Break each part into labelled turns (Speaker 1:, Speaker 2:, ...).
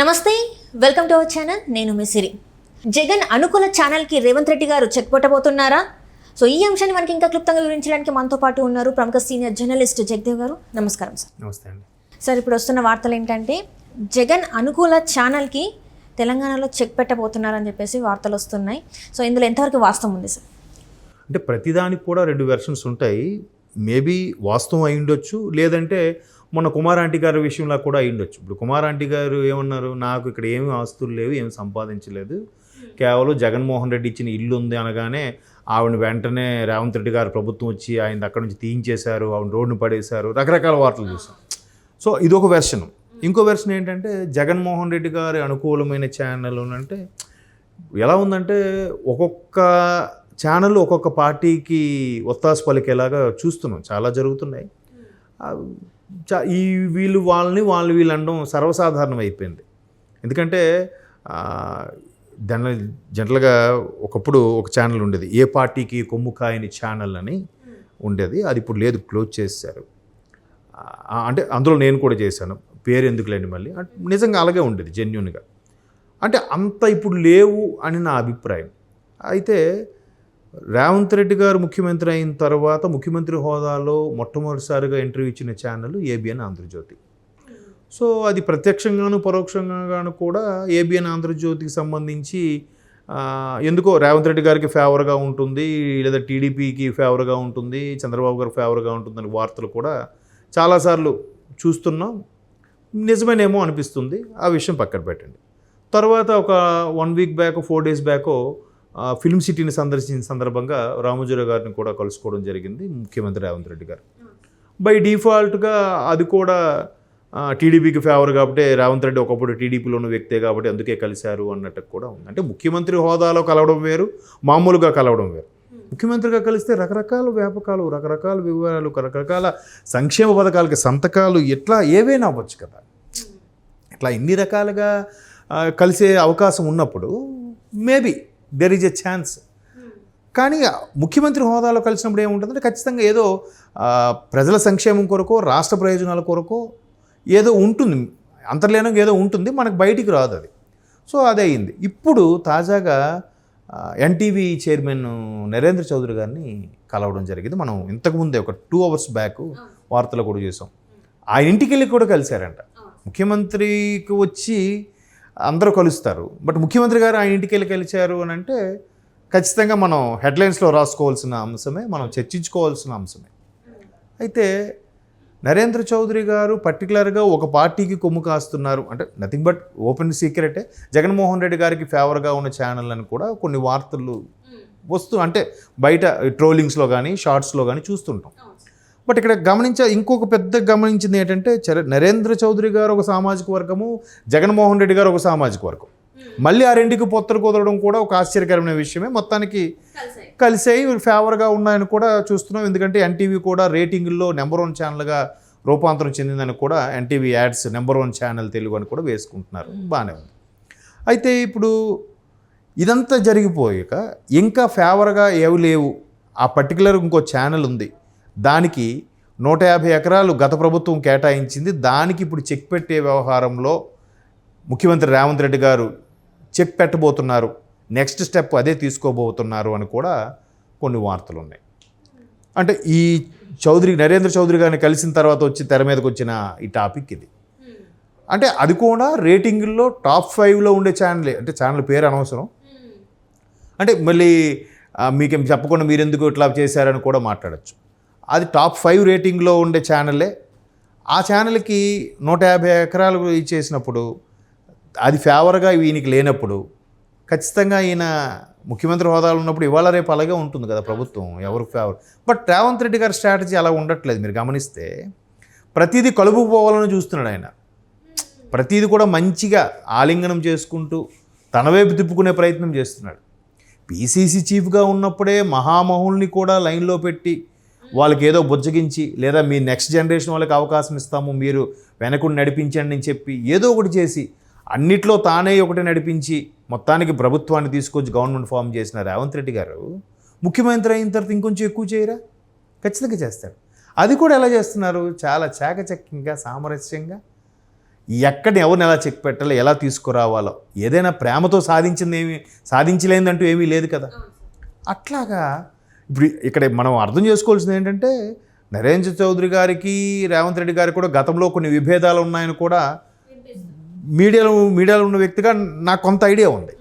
Speaker 1: నమస్తే, welcome to our channel. నేను మీ సిరి. జగన్ అనుకూల ఛానల్కి రేవంత్ రెడ్డి గారు చెక్ పెట్టబోతున్నారా? సో ఈ అంశాన్ని మనకి ఇంకా క్లుప్తంగా వివరించడానికి మనతో పాటు ఉన్నారు ప్రముఖ సీనియర్ జర్నలిస్ట్ జగదేవ్ గారు. నమస్కారం సార్.
Speaker 2: నమస్తే అండి.
Speaker 1: సార్, ఇప్పుడు వస్తున్న వార్తలు ఏంటంటే జగన్ అనుకూల ఛానల్కి తెలంగాణలో చెక్ పెట్టబోతున్నారని చెప్పేసి వార్తలు వస్తున్నాయి. సో ఇందులో ఎంతవరకు వాస్తవం ఉంది సార్?
Speaker 2: అంటే ప్రతిదానికి కూడా రెండు వెర్షన్స్ ఉంటాయి. మేబీ వాస్తవం అయి ఉండొచ్చు, లేదంటే మొన్న కుమార్ ఆంటీ గారి విషయంలో కూడా అయి ఉండొచ్చు. ఇప్పుడు కుమార్ ఆంటీ గారు ఏమన్నారు, నాకు ఇక్కడ ఏమి ఆస్తులు లేవు, ఏమి సంపాదించలేదు, కేవలం జగన్మోహన్ రెడ్డి ఇచ్చిన ఇల్లు ఉంది అనగానే ఆవిడ వెంటనే రేవంత్ రెడ్డి గారు ప్రభుత్వం వచ్చి ఆయన అక్కడి నుంచి తీయించేశారు, ఆవిడ రోడ్డును పడేశారు, రకరకాల వార్తలు చూసాం. సో ఇదొక వెర్షన్. ఇంకో వెర్షన్ ఏంటంటే జగన్మోహన్ రెడ్డి గారి అనుకూలమైన ఛానల్ అంటే ఎలా ఉందంటే ఒక్కొక్క ఛానల్ ఒక్కొక్క పార్టీకి ఒత్తాసు పలికేలాగా చూస్తున్నాం, చాలా జరుగుతున్నాయి. ఈ వీళ్ళు వీళ్ళు అనడం సర్వసాధారణం అయిపోయింది. ఎందుకంటే దాని జనరల్గా ఒకప్పుడు ఒక ఛానల్ ఉండేది, ఏ పార్టీకి కొమ్ము కాయని ఛానల్ అని ఉండేది. అది ఇప్పుడు లేదు, క్లోజ్ చేశారు. అంటే అందులో నేను కూడా చేశాను, పేరు ఎందుకులేండి మళ్ళీ. నిజంగా అలాగే ఉండేది జెన్యూన్గా. అంటే అంత ఇప్పుడు లేవు అని నా అభిప్రాయం. అయితే రేవంత్ రెడ్డి గారు ముఖ్యమంత్రి అయిన తర్వాత ముఖ్యమంత్రి హోదాలో మొట్టమొదటిసారిగా ఇంటర్వ్యూ ఇచ్చిన ఛానల్ ఏబిఎన్ ఆంధ్రజ్యోతి. సో అది ప్రత్యక్షంగాను పరోక్షంగాను కూడా ఏబిఎన్ ఆంధ్రజ్యోతికి సంబంధించి ఎందుకో రేవంత్ రెడ్డి గారికి ఫేవర్గా ఉంటుంది, లేదా టీడీపీకి ఫేవర్గా ఉంటుంది, చంద్రబాబు గారికి ఫేవర్గా ఉంటుందని వార్తలు కూడా చాలాసార్లు చూస్తున్నాం. నిజమేనేమో అనిపిస్తుంది, ఆ విషయం పక్కన పెట్టండి. తర్వాత ఒక 1 week back 4 days back film సిటీని సందర్శించిన సందర్భంగా రామోజీరావు గారిని కూడా కలుసుకోవడం జరిగింది ముఖ్యమంత్రి రేవంత్ రెడ్డి గారు. బై డిఫాల్ట్గా అది కూడా టీడీపీకి ఫేవర్ కాబట్టి రేవంత్ రెడ్డి ఒకప్పుడు టీడీపీలో ఉన్న వ్యక్తే కాబట్టి అందుకే కలిశారు అన్నట్టు కూడా ఉంది. అంటే ముఖ్యమంత్రి హోదాలో కలవడం వేరు, మామూలుగా కలవడం వేరు. ముఖ్యమంత్రిగా కలిస్తే రకరకాల వ్యాపకాలు, రకరకాల వివరాలు, రకరకాల సంక్షేమ పథకాలకి సంతకాలు ఇట్లా ఏవైనా అవ్వచ్చు కదా. ఇట్లా ఇన్ని రకాలుగా కలిసే అవకాశం ఉన్నప్పుడు maybe there is a chance. కానీ ముఖ్యమంత్రి హోదాలో కలిసినప్పుడు ఏముంటుందంటే ఖచ్చితంగా ఏదో ప్రజల సంక్షేమం కొరకో రాష్ట్ర ప్రయోజనాల కొరకో ఏదో ఉంటుంది, అంతర్లీనంగా ఏదో ఉంటుంది, మనకు బయటికి రాదు అది. సో అదే అయింది. ఇప్పుడు తాజాగా ఎన్టీవీ చైర్మన్ నరేంద్ర చౌదరి గారిని కలవడం జరిగింది. మనం ఇంతకుముందే ఒక 2 hours బ్యాక్ వార్తలు కూడా చూసాం. ఆయన ఇంటికి వెళ్ళి కూడా కలిశారంట. ముఖ్యమంత్రికి వచ్చి అందరూ కలుస్తారు, బట్ ముఖ్యమంత్రి గారు ఆయన ఇంటికి వెళ్ళి కలిశారు అని అంటే ఖచ్చితంగా మనం హెడ్లైన్స్లో రాసుకోవాల్సిన అంశమే, మనం చర్చించుకోవాల్సిన అంశమే. అయితే నరేంద్ర చౌదరి గారు పర్టికులర్గా ఒక పార్టీకి కొమ్ము కాస్తున్నారు అంటే నథింగ్ బట్ ఓపెన్ సీక్రెటే. జగన్మోహన్ రెడ్డి గారికి ఫేవర్గా ఉన్న ఛానల్ అని కూడా కొన్ని వార్తలు అంటే బయట ట్రోలింగ్స్లో కానీ షార్ట్స్లో కానీ చూస్తుంటాం. బట్ ఇక్కడ ఇంకొక పెద్ద గమనించింది ఏంటంటే నరేంద్ర చౌదరి గారు ఒక సామాజిక వర్గము, జగన్మోహన్ రెడ్డి గారు ఒక సామాజిక వర్గం, మళ్ళీ ఆ రెండుకి పొత్తలు కుదరడం కూడా ఒక ఆశ్చర్యకరమైన విషయమే. మొత్తానికి కలిసాయి, ఫేవర్గా ఉన్నాయని కూడా చూస్తున్నాం. ఎందుకంటే ఎన్టీవీ కూడా రేటింగుల్లో నెంబర్ 1 ఛానల్గా రూపాంతరం చెందిందని కూడా NTV ads number 1 channel Telugu అని కూడా వేసుకుంటున్నారు, బాగానే ఉంది. అయితే ఇప్పుడు ఇదంతా జరిగిపోయాక ఇంకా ఫేవర్గా ఏవి లేవు, ఆ పర్టికులర్ ఇంకో ఛానల్ ఉంది, దానికి 150 ఎకరాలు గత ప్రభుత్వం కేటాయించింది, దానికి ఇప్పుడు చెక్ పెట్టే వ్యవహారంలో ముఖ్యమంత్రి రేవంత్ రెడ్డి గారు చెక్ పెట్టబోతున్నారు, నెక్స్ట్ స్టెప్ అదే తీసుకోబోతున్నారు అని కూడా కొన్ని వార్తలు ఉన్నాయి. అంటే ఈ నరేంద్ర చౌదరి గారిని కలిసిన తర్వాత వచ్చి తెర మీదకి వచ్చిన ఈ టాపిక్ ఇది. అంటే అది కూడా రేటింగుల్లో టాప్ 5లో ఉండే ఛానలే. అంటే ఛానల్ పేరు అనవసరం, అంటే మళ్ళీ మీకేం చెప్పకుండా మీరెందుకు ఇట్లా చేశారని కూడా మాట్లాడచ్చు. అది టాప్ 5 రేటింగ్లో ఉండే ఛానలే. ఆ ఛానల్కి 150 ఎకరాలు ఇచ్చేసినప్పుడు అది ఫేవర్గా ఈయనకి లేనప్పుడు ఖచ్చితంగా ఈయన ముఖ్యమంత్రి హోదాలో ఉన్నప్పుడు ఇవాళ రేపు అలాగే ఉంటుంది కదా ప్రభుత్వం, ఎవరికి ఫేవర్. బట్ రేవంత్ రెడ్డి గారి స్ట్రాటజీ అలా ఉండట్లేదు. మీరు గమనిస్తే ప్రతిదీ కలుపుకుపోవాలని చూస్తున్నాడు ఆయన. ప్రతిదీ కూడా మంచిగా ఆలింగనం చేసుకుంటూ తన వైపు తిప్పుకునే ప్రయత్నం చేస్తున్నాడు. పీసీసీ చీఫ్గా ఉన్నప్పుడే మహామహుల్ని కూడా లైన్లో పెట్టి వాళ్ళకి ఏదో బుజ్జగించి, లేదా మీ నెక్స్ట్ జనరేషన్ వాళ్ళకి అవకాశం ఇస్తాము, మీరు వెనకుని నడిపించండి అని చెప్పి ఏదో ఒకటి చేసి అన్నిట్లో తానే ఒకటి నడిపించి మొత్తానికి ప్రభుత్వాన్ని తీసుకొచ్చి గవర్నమెంట్ ఫామ్ చేసిన రేవంత్ రెడ్డి గారు ముఖ్యమంత్రి అయిన తర్వాత ఇంకొంచెం ఎక్కువ చేయరా? ఖచ్చితంగా చేస్తాడు. అది కూడా ఎలా చేస్తున్నారు? చాలా చాకచక్యంగా, సామరస్యంగా ఎక్కడ ఎవరిని ఎలా చెక్ పెట్టాలో ఎలా తీసుకురావాలో ఏదైనా ప్రేమతో సాధించలేదంటూ ఏమీ లేదు కదా. అట్లాగా ఇప్పుడు ఇక్కడ మనం అర్థం చేసుకోవాల్సింది ఏంటంటే నరేంద్ర చౌదరి గారికి రేవంత్ రెడ్డి గారికి కూడా గతంలో కొన్ని విభేదాలు ఉన్నాయని కూడా మీడియాలో ఉన్న వ్యక్తిగా నాకు కొంత ఐడియా ఉంది.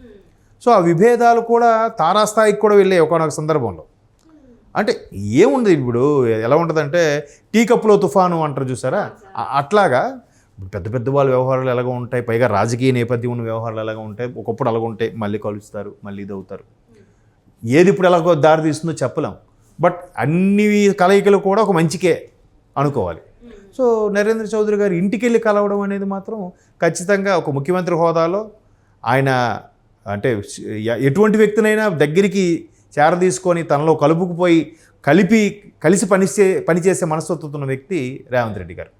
Speaker 2: సో ఆ విభేదాలు కూడా తారాస్థాయికి కూడా వెళ్ళాయి ఒకనొక సందర్భంలో. అంటే ఏముంది ఇప్పుడు ఎలా ఉంటుందంటే టీ కప్పులో తుఫాను అంటారు చూసారా, అట్లాగా పెద్ద పెద్ద వాళ్ళ వ్యవహారాలు ఎలాగ ఉంటాయి, పైగా రాజకీయ నేపథ్యం ఉన్న వ్యవహారాలు ఎలాగ ఉంటాయి. ఒకప్పుడు అలాగ ఉంటాయి, మళ్ళీ కలుస్తారు, మళ్ళీ ఇది అవుతారు. ఏది ఇప్పుడు ఎలాగో దారి తీస్తుందో చెప్పలేం. బట్ అన్ని కలయికలు కూడా ఒక మంచికే అనుకోవాలి. సో నరేంద్ర చౌదరి గారు ఇంటికి వెళ్ళి కలవడం అనేది మాత్రం ఖచ్చితంగా ఒక ముఖ్యమంత్రి హోదాలో ఆయన అంటే ఎటువంటి వ్యక్తినైనా దగ్గరికి చేరదీసుకొని తనలో కలుపుకుపోయి కలిసి పనిచేసే మనస్తత్వం ఉన్న వ్యక్తి రేవంత్ రెడ్డి గారు.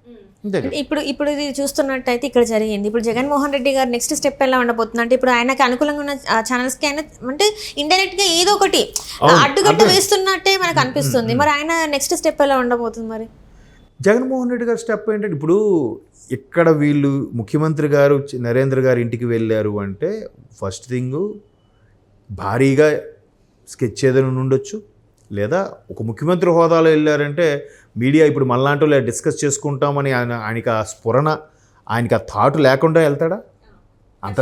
Speaker 1: ఇప్పుడు ఇది చూస్తున్నట్టయితే ఇక్కడ జరిగింది. ఇప్పుడు జగన్మోహన్ రెడ్డి గారు నెక్స్ట్ స్టెప్ ఎలా ఉండబోతుంది అంటే ఇప్పుడు ఆయనకి అనుకూలంగా ఉన్న ఛానల్స్కి ఆయన అంటే ఇండైరెక్ట్ గా ఏదో ఒకటి అడ్డుగట్ట వేస్తున్నట్టే మనకు అనిపిస్తుంది. మరి ఆయన నెక్స్ట్ స్టెప్ ఎలా ఉండబోతుంది? మరి
Speaker 2: జగన్మోహన్ రెడ్డి గారి స్టెప్ ఏంటంటే ఇప్పుడు ఇక్కడ వీళ్ళు ముఖ్యమంత్రి గారు నరేంద్ర గారి ఇంటికి వెళ్ళారు అంటే ఫస్ట్ థింగ్ భారీగా స్కెచ్ ఏదైనా ఉండొచ్చు, లేదా ఒక ముఖ్యమంత్రి హోదాలో వెళ్ళారంటే మీడియా ఇప్పుడు మళ్ళాంటో లేదా డిస్కస్ చేసుకుంటామని ఆయనకి ఆ స్ఫురణ, ఆయనకి ఆ థాట్ లేకుండా వెళ్తాడా? అంత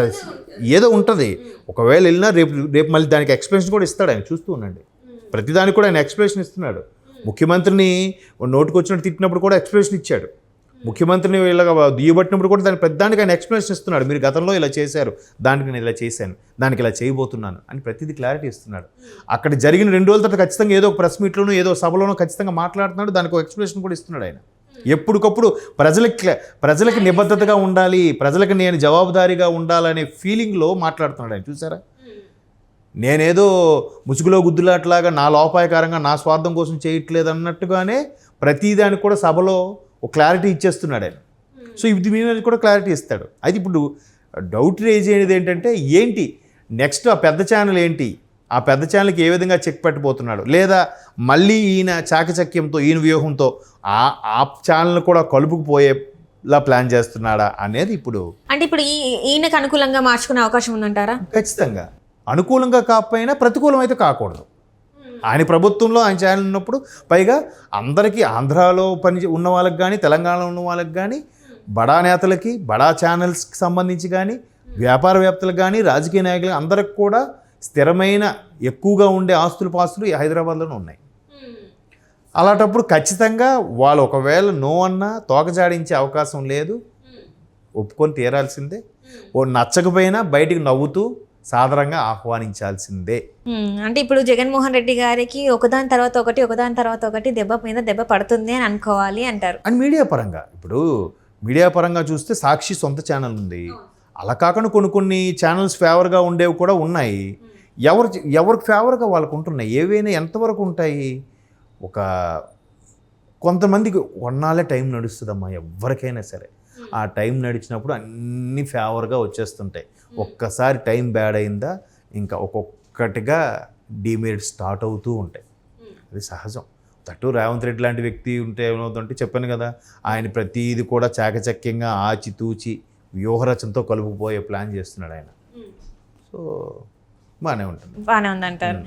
Speaker 2: ఏదో ఉంటుంది. ఒకవేళ వెళ్ళినా రేపు మళ్ళీ దానికి ఎక్స్ప్లెనేషన్ కూడా ఇస్తాడు. ఆయన చూస్తూ ఉండండి, ప్రతిదానికి కూడా ఆయన ఎక్స్ప్లెనేషన్ ఇస్తున్నాడు. ముఖ్యమంత్రిని నోటుకు వచ్చినట్టు తిట్టినప్పుడు కూడా ఎక్స్ప్లెనేషన్ ఇచ్చాడు. ముఖ్యమంత్రిని ఇలాగ దియ్యబట్టినప్పుడు కూడా ప్రతిదానికి ఆయన ఎక్స్ప్లెనేషన్ ఇస్తున్నాడు. మీరు గతంలో ఇలా చేశారు, దానికి నేను ఇలా చేశాను, దానికి ఇలా చేయబోతున్నాను అని ప్రతిదీ క్లారిటీ ఇస్తున్నాడు. అక్కడ జరిగిన 2 రోజుల తర్వాత ఖచ్చితంగా ఏదో ఒక ప్రెస్ మీట్లోనూ ఏదో సభలోనూ ఖచ్చితంగా మాట్లాడుతున్నాడు. దానికి ఒక ఎక్స్ప్లెనేషన్ కూడా ఇస్తున్నాడు ఆయన. ఎప్పటికప్పుడు ప్రజలకి నిబద్ధతగా ఉండాలి, ప్రజలకు నేను జవాబుదారీగా ఉండాలనే ఫీలింగ్లో మాట్లాడుతున్నాడు ఆయన. చూసారా, నేనేదో ముసుగులో గుద్దులాట్లాగా నా లోపాయకారంగా నా స్వార్థం కోసం చేయట్లేదు అన్నట్టుగానే ప్రతిదానికి కూడా సభలో ఒక క్లారిటీ ఇచ్చేస్తున్నాడు ఆయన. సో ఇది మీద కూడా క్లారిటీ ఇస్తాడు. అయితే ఇప్పుడు డౌట్ రేజ్ అయ్యేది ఏంటంటే ఏంటి నెక్స్ట్ ఆ పెద్ద ఛానల్ ఏంటి, ఆ పెద్ద ఛానల్కి ఏ విధంగా చెక్ పెట్టబోతున్నాడు, లేదా మళ్ళీ ఈయన చాకచక్యంతో ఈయన వ్యూహంతో ఆ ఛానల్ కూడా కలుపుకుపోయేలా ప్లాన్ చేస్తున్నాడా అనేది ఇప్పుడు.
Speaker 1: అంటే ఇప్పుడు ఈయనకు అనుకూలంగా మార్చుకునే అవకాశం ఉందంటారా?
Speaker 2: ఖచ్చితంగా అనుకూలంగా కాకపోయినా ప్రతికూలం అయితే కాకూడదు. ఆయన ప్రభుత్వంలో ఆయన ఛానల్ ఉన్నప్పుడు పైగా అందరికీ ఆంధ్రాలో ఉన్న వాళ్ళకి కానీ తెలంగాణలో ఉన్న వాళ్ళకి కానీ బడా నేతలకి బడా ఛానల్స్కి సంబంధించి కానీ వ్యాపారవేత్తలకు కానీ రాజకీయ నాయకులు అందరికి కూడా స్థిరమైన ఎక్కువగా ఉండే పాస్తులు హైదరాబాద్లోనే ఉన్నాయి. అలాంటప్పుడు ఖచ్చితంగా వాళ్ళు ఒకవేళ నో అన్నా తోకజాడించే అవకాశం లేదు, ఒప్పుకొని తీరాల్సిందే. నచ్చకపోయినా బయటికి నవ్వుతూ సాధారణంగా ఆహ్వానించాల్సిందే.
Speaker 1: అంటే ఇప్పుడు జగన్మోహన్ రెడ్డి గారికి ఒకదాని తర్వాత ఒకటి దెబ్బ మీద దెబ్బ పడుతుంది అని అనుకోవాలి అంటారు.
Speaker 2: అండ్ మీడియా పరంగా చూస్తే సాక్షి సొంత ఛానల్ ఉంది. అలా కాకుండా కొన్ని ఛానల్స్ ఫేవర్గా ఉండేవి కూడా ఉన్నాయి. ఎవరికి ఫేవర్గా వాళ్ళకు ఉంటున్నాయి. ఏవైనా ఎంతవరకు ఉంటాయి? కొంతమందికి కొన్నాళ్ళే టైం నడుస్తుందమ్మా ఎవరికైనా సరే. ఆ టైం నడిచినప్పుడు అన్నీ ఫేవర్గా వచ్చేస్తుంటాయి. ఒక్కసారి టైం బ్యాడ్ అయిందా ఇంకా ఒక్కొక్కటిగా డిమెరిట్ స్టార్ట్ అవుతూ ఉంటాయి. అది సహజం. తట్టు రేవంత్ రెడ్డి లాంటి వ్యక్తి ఉంటే ఏమవుతుందంటే చెప్పాను కదా, ఆయన ప్రతిది కూడా చాకచక్యంగా ఆచితూచి వ్యూహరచనతో కలుపుకుపోయే ప్లాన్ చేస్తున్నాడు ఆయన. సో బాగానే ఉందంటారు.